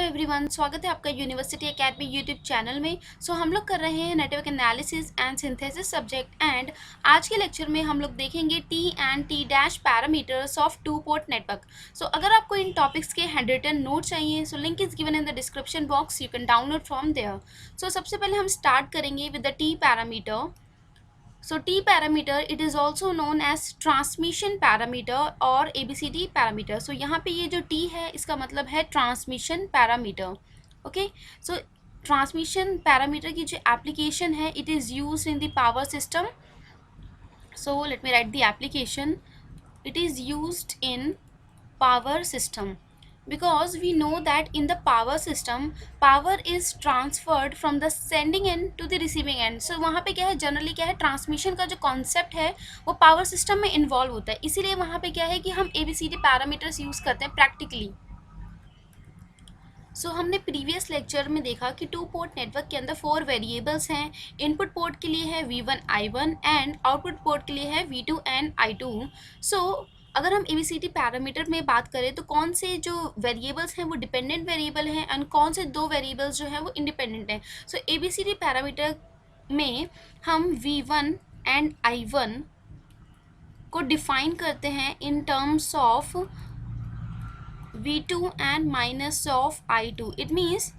Everyone, स्वागत है आपका यूनिवर्सिटी एकेडमी यूट्यूब चैनल में। हम लोग कर रहे हैं network analysis and synthesis subject and आज के लेक्चर में हम लोग देखेंगे T and T dash parameters of two port network. अगर आपको इन टॉपिक्स के हैंड रिटन नोट चाहिए link is given in the description box, you can download from there. सबसे पहले हम स्टार्ट करेंगे with the T parameter. T parameter, it is also known as transmission parameter और ABCD parameter. यहाँ पे ये जो T है इसका मतलब है transmission parameter. Okay, transmission parameter की जो application है it is used in the power system. Let me write the application. It is used in power system. Because we know that in the power system power is transferred from the sending end to the receiving end. वहाँ पे क्या है, generally क्या है, transmission का जो concept है वो पावर सिस्टम में इन्वॉल्व होता है, इसीलिए वहाँ पे क्या है कि हम ABCD पैरामीटर्स यूज़ करते हैं प्रैक्टिकली। हमने प्रीवियस लेक्चर में देखा कि टू पोर्ट नेटवर्क के अंदर 4 वेरिएबल्स हैं। इनपुट पोर्ट के लिए है V1 I1 and output port के लिए है V2 एंड I2। अगर हम ABCD पैरामीटर में बात करें तो कौन से जो वेरिएबल्स हैं वो डिपेंडेंट वेरिएबल हैं एंड कौन से 2 वेरिएबल्स जो हैं वो इंडिपेंडेंट हैं। ABCD पैरामीटर में हम V1 एंड I1 को डिफाइन करते हैं इन terms of V2 and minus of I2. It means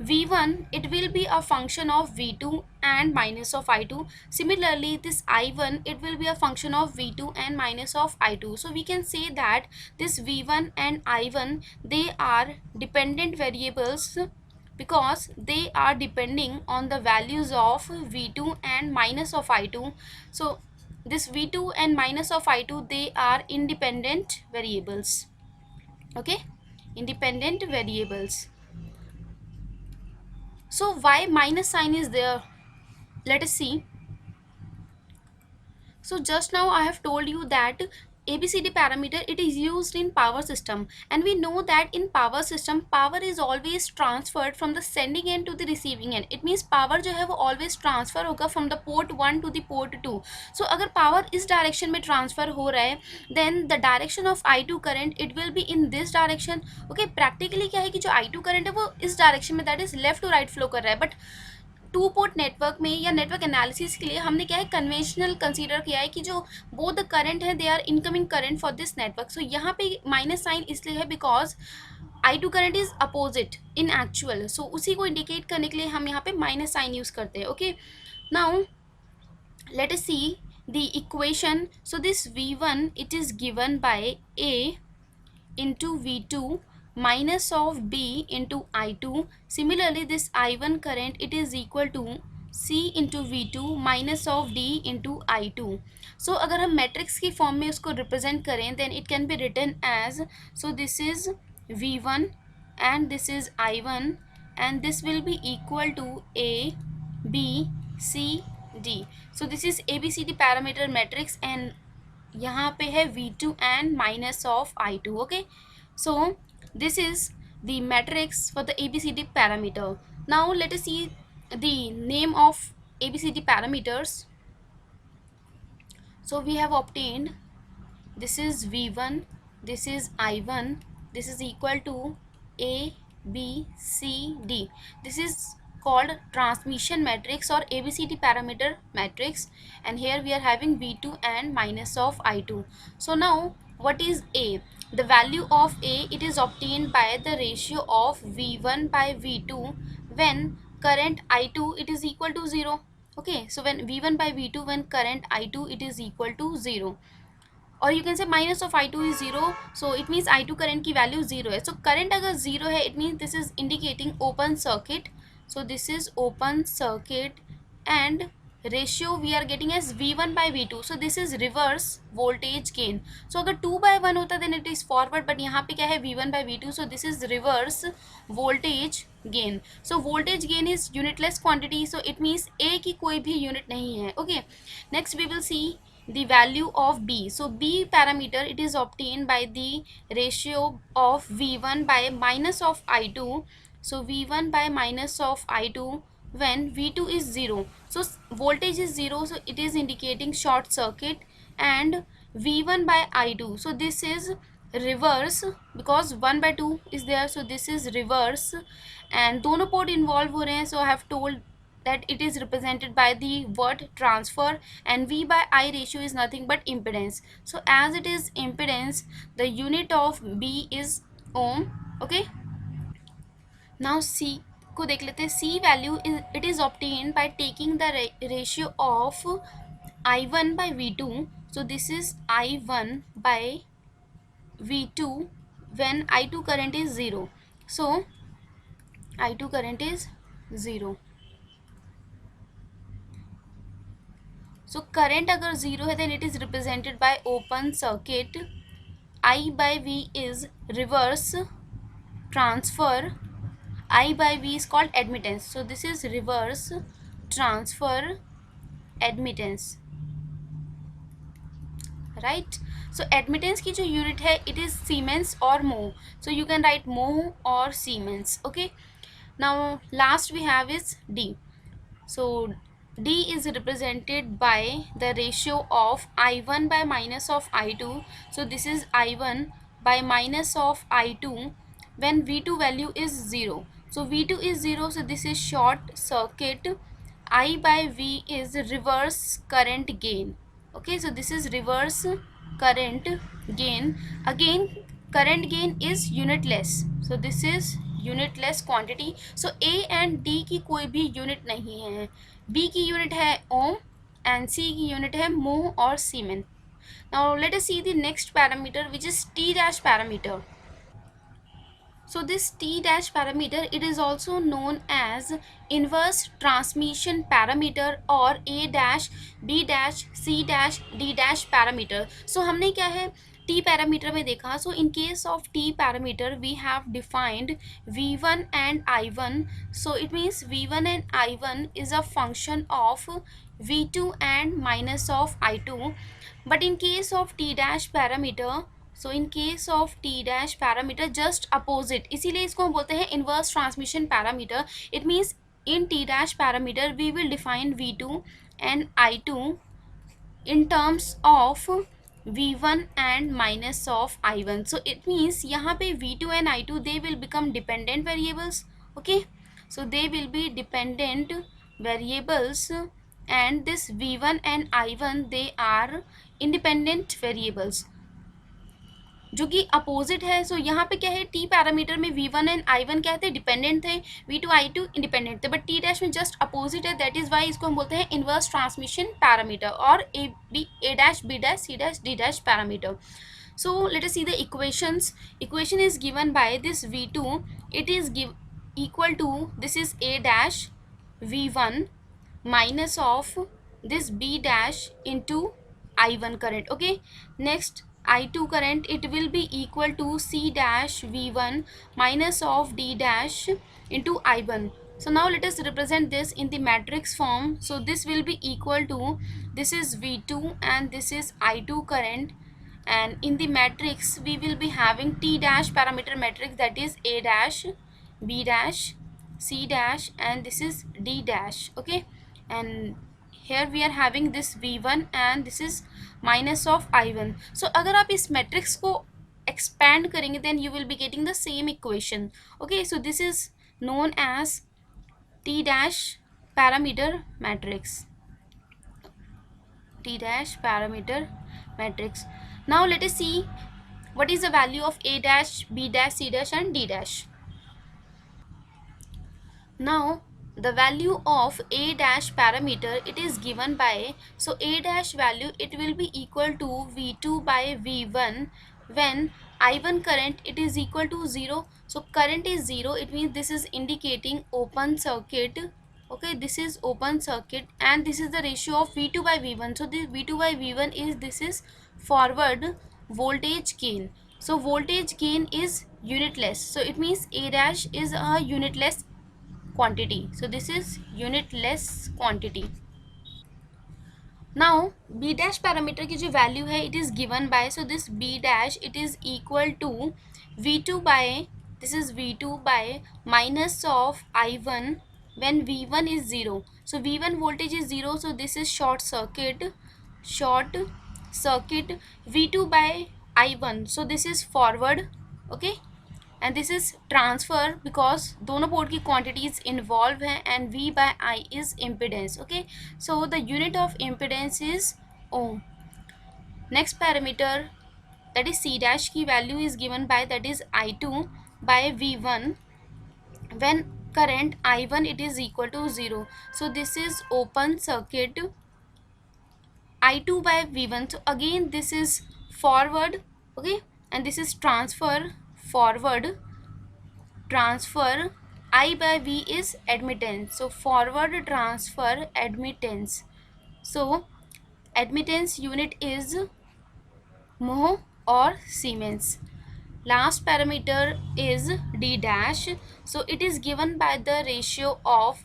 V1 it will be a function of V2 and minus of I2. Similarly this I1 it will be a function of V2 and minus of I2. We can say that this V1 and I1 they are dependent variables because they are depending on the values of V2 and minus of I2. This V2 and minus of I2 they are independent variables. Okay, independent variables. Why minus sign is there? Let us see. Just now I have told you that ABCD parameter it is used in power system and we know that in power system power is always transferred from the sending end to the receiving end. It means power जो है वो always transfer होगा from the port 1 to the port 2. अगर power इस direction में transfer हो रहा है then the direction of I2 current it will be in this direction. Okay, practically क्या है कि जो I2 current है वो इस direction में that is left to right flow कर रहा है, but टू पोर्ट नेटवर्क में या नेटवर्क एनालिसिस के लिए हमने क्या है कन्वेंशनल कंसीडर किया है कि जो बोथ द करंट है they are incoming current for this network. यहाँ पे माइनस साइन इसलिए है because I2 current is opposite in actual, उसी को इंडिकेट करने के लिए हम यहाँ पे माइनस साइन यूज़ करते हैं। Okay, now let us see the equation. This V1 it is given by A into V2 minus of B into I2. Similarly this I1 current it is equal to C into V2 minus of D into I2. अगर हम matrix की form में उसको represent करें then it can be written as, this is V1 and this is I1 and this will be equal to A B C D. This is ABCD parameter matrix and यहाँ पे है V2 and minus of I2. Okay, this is the matrix for the ABCD parameter. Now let us see the name of ABCD parameters. We have obtained this is V1, this is I1, this is equal to A B C D. This is called transmission matrix or ABCD parameter matrix, and here we are having V2 and minus of I2. Now what is A? The value of A it is obtained by the ratio of V1 by V2 when current I2 it is equal to 0. Okay, when V1 by V2 when current I2 it is equal to 0, or you can say minus of I2 is 0, it means I2 current की value 0 है. Current अगर 0 है it means this is indicating open circuit. This is open circuit and ratio we are getting as V1 by V2. this is reverse voltage gain. अगर 2 by 1 होता then it is forward, but यहाँ पे क्या है V1 by V2, this is reverse voltage gain. voltage gain is unitless quantity, it means A की कोई भी unit नहीं है. Okay, next we will see the value of B. B parameter it is obtained by the ratio of V1 by minus of I2. V1 by minus of I2 when V2 is 0. Voltage is 0, it is indicating short circuit, and V1 by I2. This is reverse because 1 by 2 is there, so this is reverse, and दोनों port involve हो रहे हैं, so I have told that it is represented by the word transfer, and V by I ratio is nothing but impedance. So as it is impedance, the unit of B is ohm. Okay, now C को देख लेते हैं. C value is, it is obtained by taking the ratio of I1 by V2. So this is I1 by V2 when I2 current is 0. So I2 current is 0. So current अगर 0 है, then it is represented by open circuit. I by V is reverse transfer. I by V is called admittance. So this is reverse transfer admittance, right? So admittance की जो unit है, it is Siemens or mho. So you can write mho or Siemens. Okay. Now last we have is D. So D is represented by the ratio of I1 by minus of I2. So this is I1 by minus of I2 when V2 value is 0. So V2 is 0, so this is short circuit. I by V is reverse current gain. Okay, so this is reverse current gain. Again, current gain is unitless. So this is unitless quantity. So A and D की कोई भी unit नहीं है. B की unit है ohm and सी की unit है mho और siemens. Now let us see the next parameter which is T dash parameter. So this T dash parameter, it is also known as inverse transmission parameter or A dash, B dash, C dash, D dash parameter. So हमने क्या है T parameter में देखा. So in case of T parameter we have defined V1 and I1. So it means V1 and I1 is a function of V2 and minus of I2. But in case of T dash parameter, so in case of T dash parameter just opposite, इसीलिए इसको हम बोलते हैं inverse transmission parameter. It means in T dash parameter we will define V2 and I2 in terms of V1 and minus of I1. So it means यहाँ पे V2 and I2 they will become dependent variables. Okay, so they will be dependent variables, and this V1 and I1 they are independent variables जो कि opposite है. सो यहाँ पे क्या है, T parameter में V1 एंड I1 क्या थे, डिपेंडेंट थे, V2 I2 इंडिपेंडेंट थे, बट टी डैश में जस्ट अपोजिट है. दैट इज वाई इसको हम बोलते हैं इनवर्स ट्रांसमिशन पैरामीटर और A dash, B dash, C dash, D dash parameter. So let us see the equations. Equation is given by this V2. It is equal to, this is A dash V1 minus of this B dash into I1 current. Okay, next I2 current, it will be equal to C dash V1 minus of D dash into I1. So now let us represent this in the matrix form. So this will be equal to, this is V2 and this is I2 current, and in the matrix we will be having T dash parameter matrix, that is A dash, B dash, C dash, and this is D dash. Okay, and here we are having this V1 and this is minus of I1. So अगर आप इस matrix को expand करेंगे then you will be getting the same equation. Okay, so this is known as T dash parameter matrix. T dash parameter matrix. Now let us see what is the value of A dash, B dash, C dash and D dash. Now the value of A dash parameter, it is given by, so A dash value, it will be equal to V2 by V1 when I1 current, it is equal to 0. So current is 0, it means this is indicating open circuit. Okay, this is open circuit and this is the ratio of V2 by V1. So this V2 by V1 is, this is forward voltage gain. So voltage gain is unitless, so it means A dash is a unitless quantity. So this is unitless quantity. Now B dash parameter की जो value है, it is given by, so this B dash, it is equal to V2 by, this is V2 by minus of I1 when V1 is 0. So V1 voltage is 0, so this is short circuit. V2 by I1, so this is forward, okay, and this is transfer because दोनों port की quantities involve हैं, and V by I is impedance, okay. So the unit of impedance is ohm. Next parameter, that is C dash की value is given by, that is I2 by V1 when current I1 it is equal to 0. So this is open circuit I2 by V1. So again this is forward, okay, and this is transfer, forward, transfer. I by V is admittance. So forward transfer admittance. So admittance unit is mho or Siemens. Last parameter is D dash. So it is given by the ratio of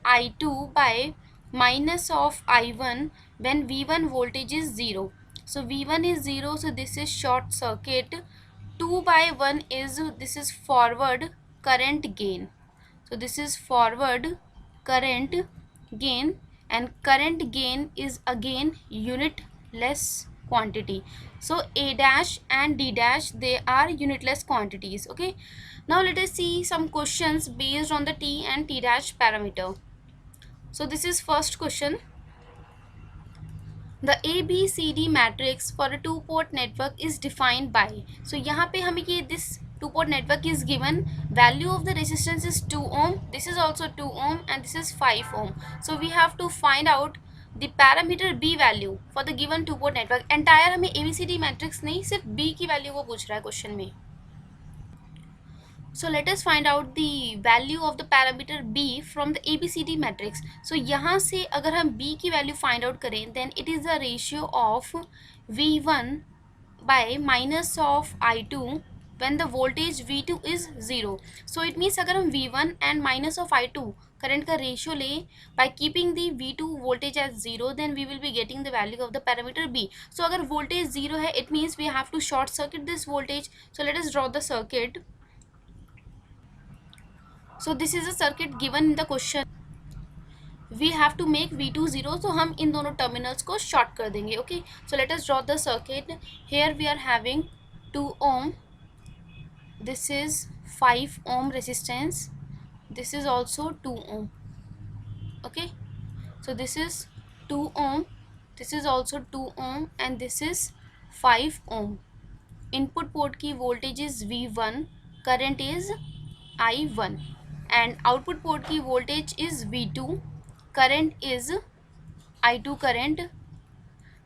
I2 by minus of I1 when V1 voltage is 0. So V1 is 0, so this is short circuit. 2 by 1 is, this is forward current gain. So this is forward current gain, and current gain is again unitless quantity. So A dash and D dash, they are unitless quantities, okay. Now let us see some questions based on the T and T dash parameter. So this is first question. The ABCD matrix for a two port network is defined by. So यहाँ पे हमें ये this two port network is given, value of the resistance is 2 ohm, this is also 2 ohm, and this is 5 ohm. So we have to find out the parameter B value for the given two port network. Entire हमें ABCD matrix नहीं, सिर्फ B की value को पूछ रहा है question में. So let us find out the value of the parameter B from the ABCD matrix. So यहाँ से अगर हम B की value find out करें, then it is the ratio of V1 by minus of I2 when the voltage V2 is 0. So it means अगर हम V1 and minus of I2 current का ratio ले, by keeping the V2 voltage as 0, then we will be getting the value of the parameter B. So अगर voltage 0 है, it means we have to short circuit this voltage. So let us draw the circuit. So this is a circuit given in the question. We have to make V2 0, so हम इन दोनों terminals को short कर देंगे, okay. So let us draw the circuit. Here we are having 2 ohm. This is 5 ohm resistance. This is also 2 ohm, okay. So this is 2 ohm. This is also 2 ohm, and this is 5 ohm. Input port की voltage is V1, current is I1, and output port की voltage is V2, current is I2 current.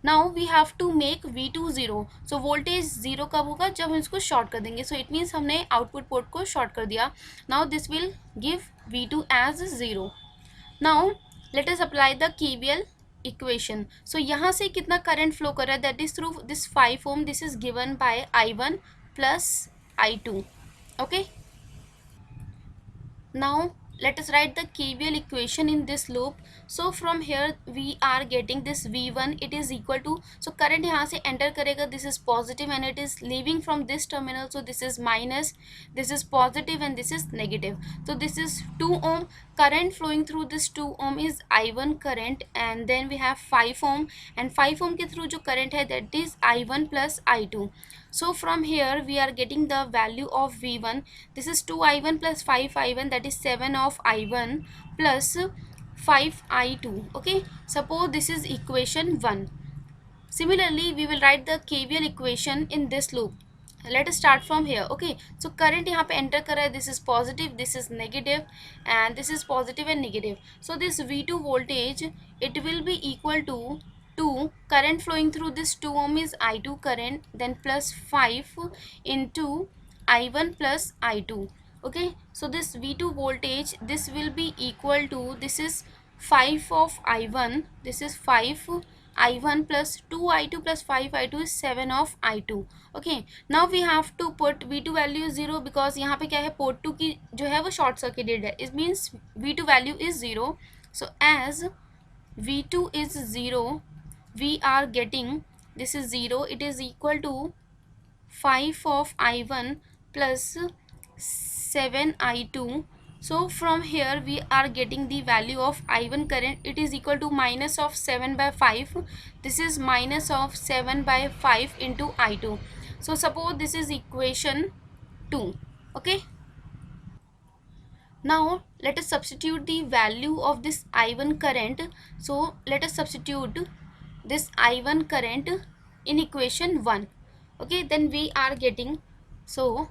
Now we have to make V2 0. So voltage 0 कब होगा, जब हम इसको short कर देंगे. So it means हमने output port को short कर दिया. Now this will give V2 as 0. Now let us apply the KVL equation. So यहाँ से कितना current flow कर रहा है, that is through this 5 ohm. This is given by I1 plus I2, okay. Now let us write the KVL equation in this loop. So from here we are getting this V1, it is equal to, so current यहाँ से enter करेगा, this is positive, and it is leaving from this terminal, so this is minus, this is positive, and this is negative. So this is 2 ohm, current flowing through this 2 ohm is I1 current, and then we have 5 ohm, and 5 ohm के through जो current है, that is I1 plus I2. So from here we are getting the value of V1. This is 2I1 plus 5I1, that is 7 of I1 plus 5I2, okay. Suppose this is equation 1. Similarly we will write the KVL equation in this loop. Let us start from here, okay. So current यहाँ पे enter कर रहा है, this is positive, this is negative, and this is positive and negative. So this V2 voltage, it will be equal to 2, current flowing through this 2 ohm is I2 current, then plus 5 into I1 plus I2, okay. So this V2 voltage, this will be equal to, this is 5 of I1, this is 5 I1 plus 2I2 plus 5I2 is 7 of I2, okay. Now we have to put V2 value 0 because यहाँ पे क्या है, port 2 की जो है वो short circuited है. It means V2 value is 0. So as V2 is 0, we are getting, this is 0, it is equal to 5 of I1 plus 7 I2. So from here we are getting the value of I1 current, it is equal to minus of 7 by 5. This is minus of 7 by 5 into I2. So suppose this is equation 2. Okay, now let us substitute the value of this I1 current. So let us substitute this I1 current in equation 1. Okay, then we are getting, so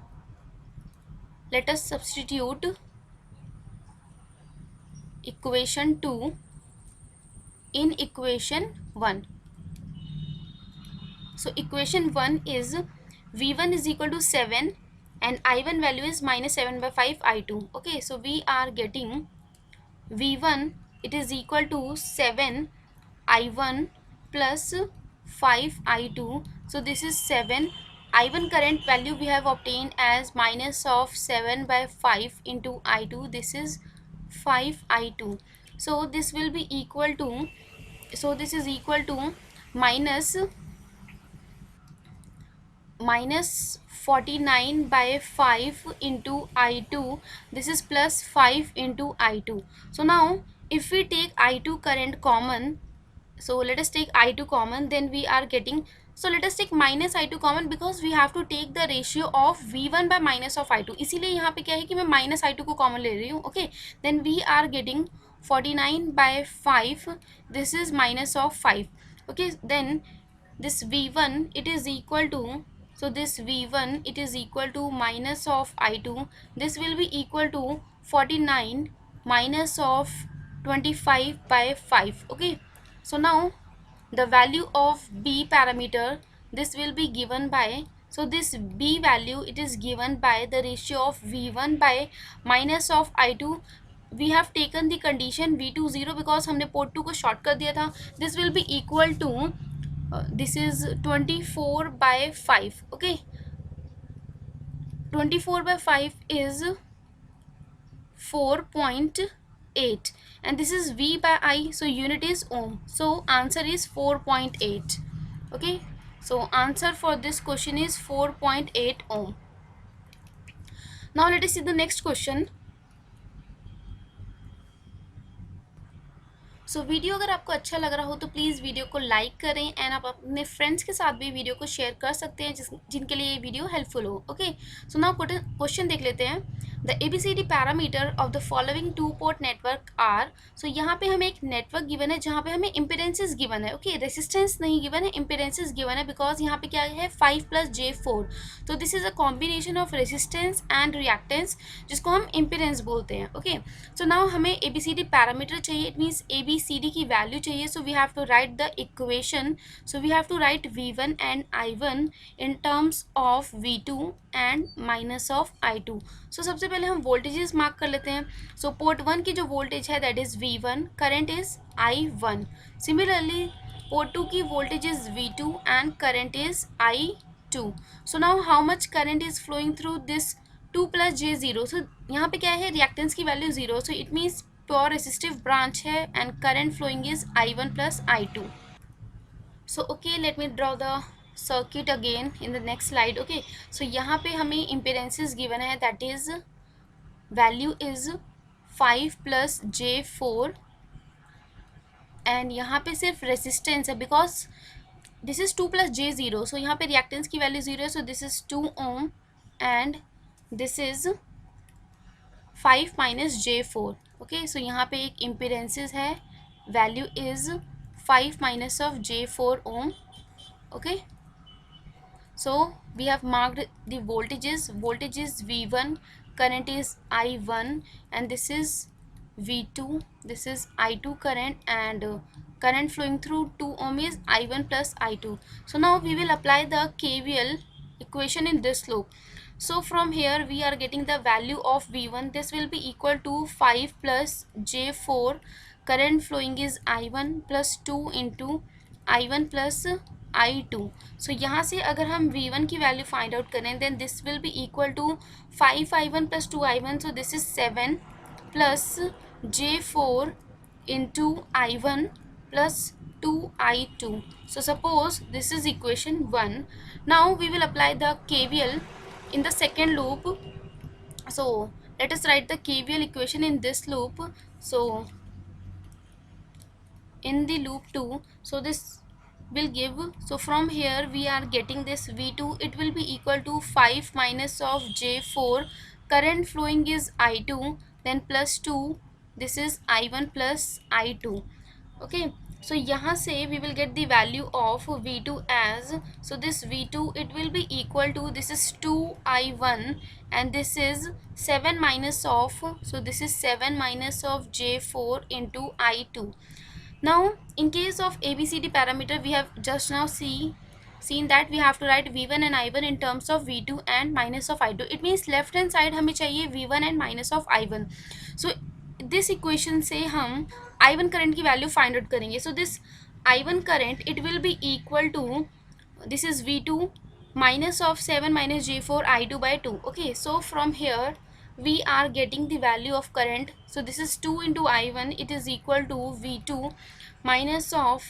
let us substitute equation 2 in equation 1. So equation 1 is V1 is equal to 7 and I1 value is minus 7 by 5 I2. Okay, so we are getting V1, it is equal to 7 I1 plus 5 I2. So this is 7. I1 current value we have obtained as minus of 7 by 5 into I2. This is 5 I2. So this will be equal to, so this is equal to minus 49 by 5 into I2. This is plus 5 into I2. So now if we take I2 current common, so let us take I2 common, then we are getting, so let us take minus I2 common because we have to take the ratio of V1 by minus of I2. इसीलिए यहाँ पे क्या है कि मैं minus I2 को common ले रही हूँ. Okay, then we are getting 49 by 5. This is minus of 5. Okay, then this V1 it is equal to, so this V1 it is equal to minus of I2. This will be equal to 49 minus of 25 by 5. Okay, so now the value of B parameter, this will be given by, so this B value it is given by the ratio of V1 by minus of I2. We have taken the condition V2 0 because हमने port 2 को short कर दिया था. This will be equal to this is 24 by 5. Okay, 24 by 5 is 4.8 and this is V by I, so unit is ohm, so answer is 4.8. Okay, so answer for this question is 4.8 ohm. Now let us see the next question. So video अगर आपको अच्छा लग रहा हो तो please video को like करें and आप अपने फ्रेंड्स के साथ भी वीडियो को शेयर कर सकते हैं जिनके लिए ये वीडियो हेल्पफुल हो. ओके, सो नाउ क्वेश्चन देख लेते हैं. The ABCD parameter of the following two port network are. So यहाँ पे हमें एक नेटवर्क गिवन है जहाँ पे हमें इम्पिडेंसेस गिवन है. ओके, रेसिस्टेंस नहीं गिवन है, इम्पिडेंसेस गिवन है बिकॉज यहाँ पे क्या है 5 + J4. तो this is a combination of resistance and reactance जिसको हम इम्पिडेंस बोलते हैं. ओके, सो नाउ हमें ABCD पैरामीटर चाहिए. इट मीन्स ABCD की वैल्यू चाहिए. So we have to write the equation. So we have to write V1 and I1 in terms of V2 and minus of I2. सो सबसे पहले हम voltages mark कर लेते हैं. सो port 1 की जो वोल्टेज है that is V1, current is I1. Similarly port 2 की voltage is V2 and current is I2. So now how much current is flowing through this 2 + J0. So यहाँ पे क्या है, रिएक्टेंस की value 0. So it means pure resistive branch है and current flowing is I1 + I2. So okay, let me draw the circuit again in the next slide. Okay, so यहाँ पे हमें इम्पेडेंसेस given है that is value is 5 + J4 and यहाँ पे सिर्फ resistance है because this is 2 + J0. So यहाँ पे रिएक्टेंस की वैल्यू 0 है. So this is 2 ohm and this is 5 - J4. Okay, so यहाँ पे एक इम्पेडेंसेस है, value is 5 - of J4 ohm. Okay, so we have marked the voltages. Voltage is V1, current is I1 and this is V2, this is I2 current and current flowing through 2 ohm is I1 + I2. So now we will apply the KVL equation in this loop. So from here we are getting the value of V1. This will be equal to 5 + J4. Current flowing is I1 + 2 into I1 + I2. So यहाँ से अगर हम V1 की वैल्यू find out करें then this will be equal to 5I1 + 2I1. So this is 7 + J4 into I1 + 2I2. So suppose this is equation 1. Now we will apply the KVL in the second loop. So let us write the KVL equation in this loop. So in the loop 2, so this will give, so from here we are getting this V2, it will be equal to 5 minus of J4, current flowing is I2, then plus 2, this is I1 plus I2. Okay, so यहाँ से we will get the value of V2 as, so this V2 it will be equal to, this is 2I1 and this is 7 minus of, so this is 7 minus of J4 into I2. Now in case of ABCD parameter, we have just now seen that we have to write V1 and I1 in terms of V2 and minus of I2. It means left hand side हमें चाहिए V1 and minus of I1. So this equation से हम I1 current की value find out करेंगे. So this I1 current it will be equal to, this is V2 minus of 7 minus J4 I2 by 2. Okay, so from here we are getting the value of current. So this is 2 into I1, it is equal to V2 minus of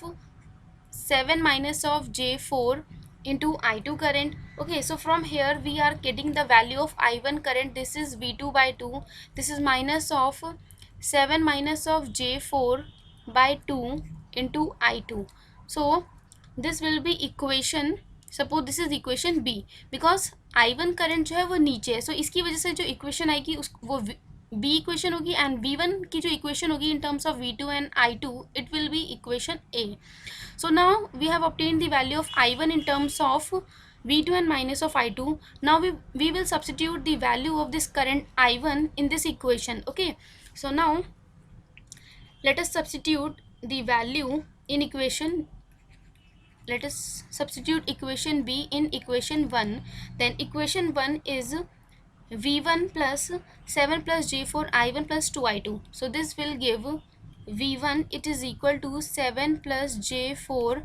7 minus of J4 into I2 current. Okay, so from here we are getting the value of I1 current, this is V2 by 2, this is minus of 7 minus of J4 by 2 into I2. So this will be equation, suppose this is equation B, because I1 current जो है वो नीचे है, सो इसकी वजह से जो equation आएगी उस वो बी इक्वेशन होगी, एंड V1 की जो इक्वेशन होगी इन terms of V2 and I2 it will be equation A. So now we have obtained the value of I1 in terms of V2 and minus of I2. Now we will substitute the value of this current I1 in this equation. Okay, so now let us substitute the value in equation, let us substitute equation B in equation 1. Then equation 1 is V1 plus 7 plus J4 I1 plus 2 I2. So this will give V1 it is equal to 7 plus J4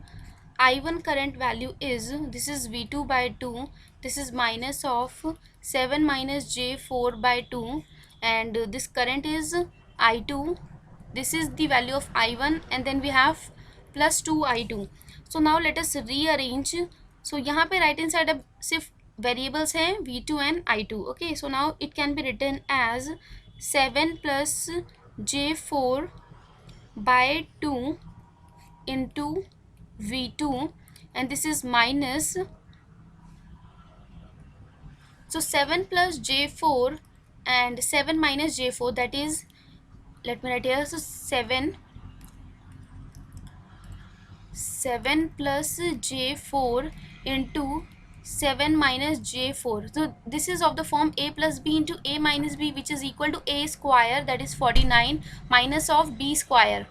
I1 current value is, this is V2 by 2, this is minus of 7 minus J4 by 2, and this current is I2, this is the value of I1, and then we have plus 2 I2. So now let us rearrange. So यहाँ पे right hand side अब सिर्फ variables हैं V2 and I2. Okay, so now it can be written as 7 plus J4 by 2 into V2, and this is minus, so 7 plus J4 and 7 minus J4, that is, let me write here, so 7 plus J4 into 7 minus J4. So this is of the form A plus B into A minus B, which is equal to A square, that is 49, minus of B square.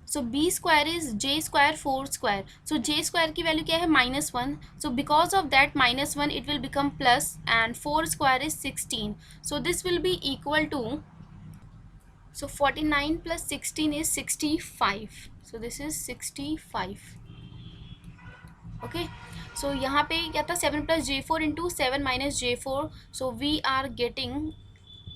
So B square is J square 4 square. So J square की value क्या है -1. So because of that -1 it will become plus, and 4 square is 16. So this will be equal to, so 49 plus 16 is 65. So this is 65. Okay, so यहाँ पे क्या था 7 plus J4 into 7 minus J4. So we are getting,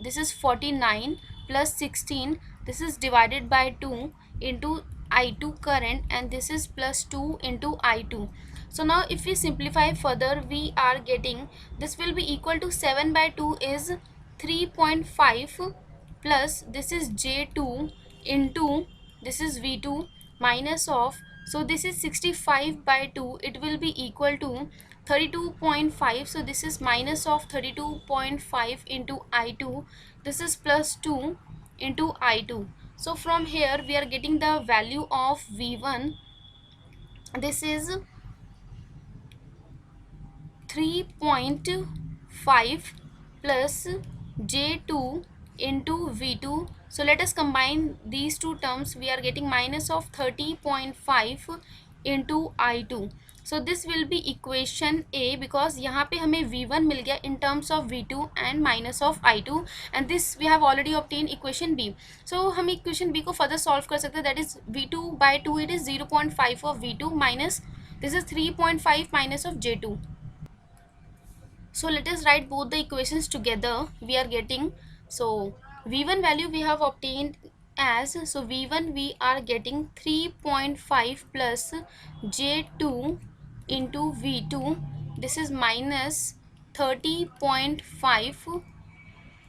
this is 49 plus 16, this is divided by 2 into I2 current, and this is plus 2 into I2. So now if we simplify further, we are getting, this will be equal to 7 by 2 is 3.5 plus this is J2 into this is V2 minus of, so this is 65 by 2, it will be equal to 32.5. So this is minus of 32.5 into I2, this is plus 2 into I2. So from here we are getting the value of V1, this is 3.5 plus J2 into V2. So let us combine these two terms, we are getting minus of 30.5 into I2. So this will be equation A, because यहाँ पे हमें V1 मिल गया in terms of V2 and minus of I2, and this we have already obtained equation B. So हम equation B को further solve कर सकते हैं, that is V2 by 2 it is 0.5 of V2 minus this is 3.5 minus of J2. So let us write both the equations together. We are getting, so V1 value we have obtained as, so V1 we are getting 3.5 plus J2 into V2, this is minus 30.5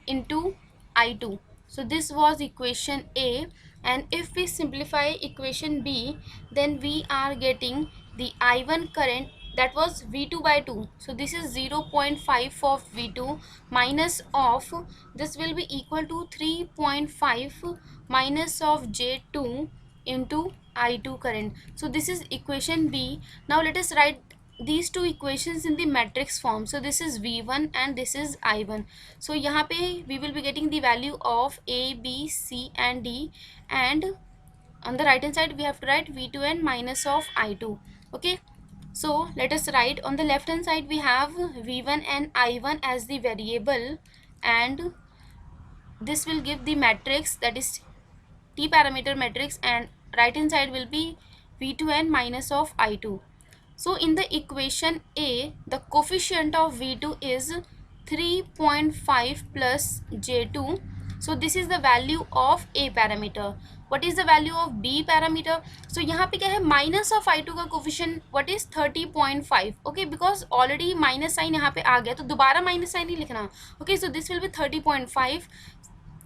into I2. So this was equation A, and if we simplify equation B, then we are getting the I1 current, that was V2 by 2. So this is 0.5 of V2 minus of, this will be equal to 3.5 minus of J2 into I2 current. So this is equation B. Now let us write these two equations in the matrix form. So this is V1 and this is I1. So यहाँ पे we will be getting the value of A, B, C and D, and on the right hand side we have to write V2 and minus of I2. Okay, so let us write on the left hand side we have V1 and I1 as the variable, and this will give the matrix, that is T parameter matrix, and right hand side will be V2 and minus of I2. So in the equation A, the coefficient of V2 is 3.5 plus J2. So this is the value of A parameter. What is the value of B parameter? So यहाँ पे क्या है, minus of I2 का coefficient what is 30.5. Okay, because already minus sign यहाँ पे आ गया, तो दोबारा minus sign नहीं लिखना. Okay, so this will be 30.5.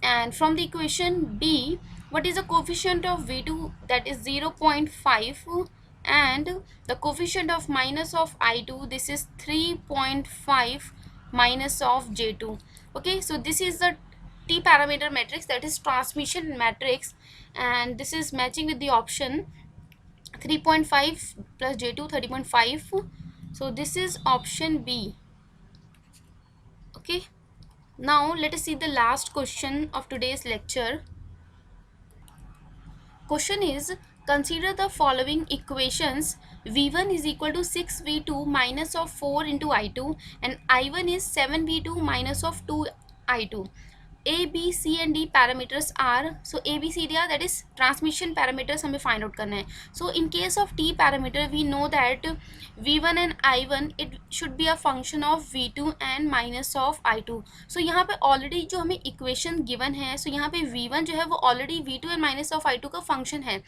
And from the equation B, what is the coefficient of V2? That is 0.5, and the coefficient of minus of I2, this is 3.5 minus of J2. Okay, so this is the T parameter matrix, that is transmission matrix, and this is matching with the option 3.5 plus J2 30.5. So this is option B. Okay, now let us see the last question of today's lecture. Question is, consider the following equations. V1 is equal to 6V2 minus of 4 into I2, and I1 is 7V2 minus of 2 I2. A, B, C and D parameters are, so A, B, C, D are, that is transmission parameters हमें find out करना है. So in case of T parameter we know that V1 and I1 it should be a function of V2 and minus of I2. So यहाँ पे already जो हमें equation given है, so यहाँ पे V1 जो है वो already V2 and minus of I2 का function है.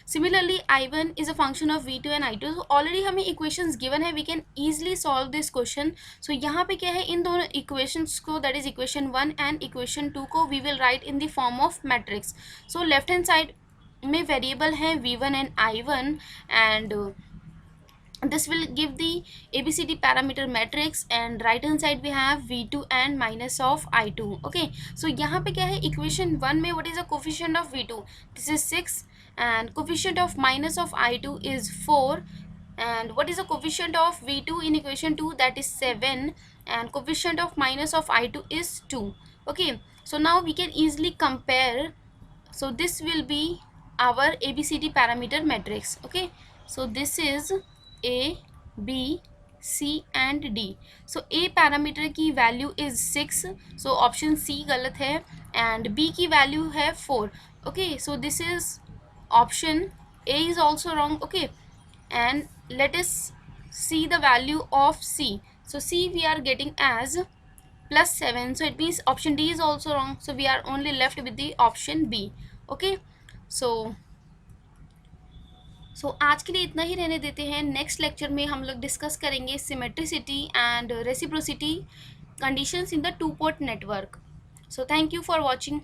Similarly I1 is a function of V2 and I2. So already हमें equations given है, we can easily solve this question. So यहाँ पे क्या है, इन दोनों equations को, that is equation 1 and equation 2 को we will write in the form of matrix. So left hand side में variable है V1 and I1, and this will give the ABCD parameter matrix, and right hand side we have V2 and minus of I2. Okay, so यहाँ पे क्या है, equation 1 में what is the coefficient of V2? This is 6, and coefficient of minus of I2 is 4, and what is the coefficient of V2 in equation 2? That is 7, and coefficient of minus of I2 is 2. Okay, so now we can easily compare. So this will be our ABCD parameter matrix. Okay, so this is A, B, C and D. So A parameter की value is 6, so option C गलत है, and B की value है 4. Okay, so this is option A is also wrong. Okay, and let us see the value of C. So C we are getting as plus 7, so it means option D is also wrong, so we are only left with the option B. Okay, so आज के लिए इतना ही रहने देते हैं. Next lecture में हम लोग डिस्कस करेंगे symmetricity and reciprocity conditions in the two port network. So thank you for watching.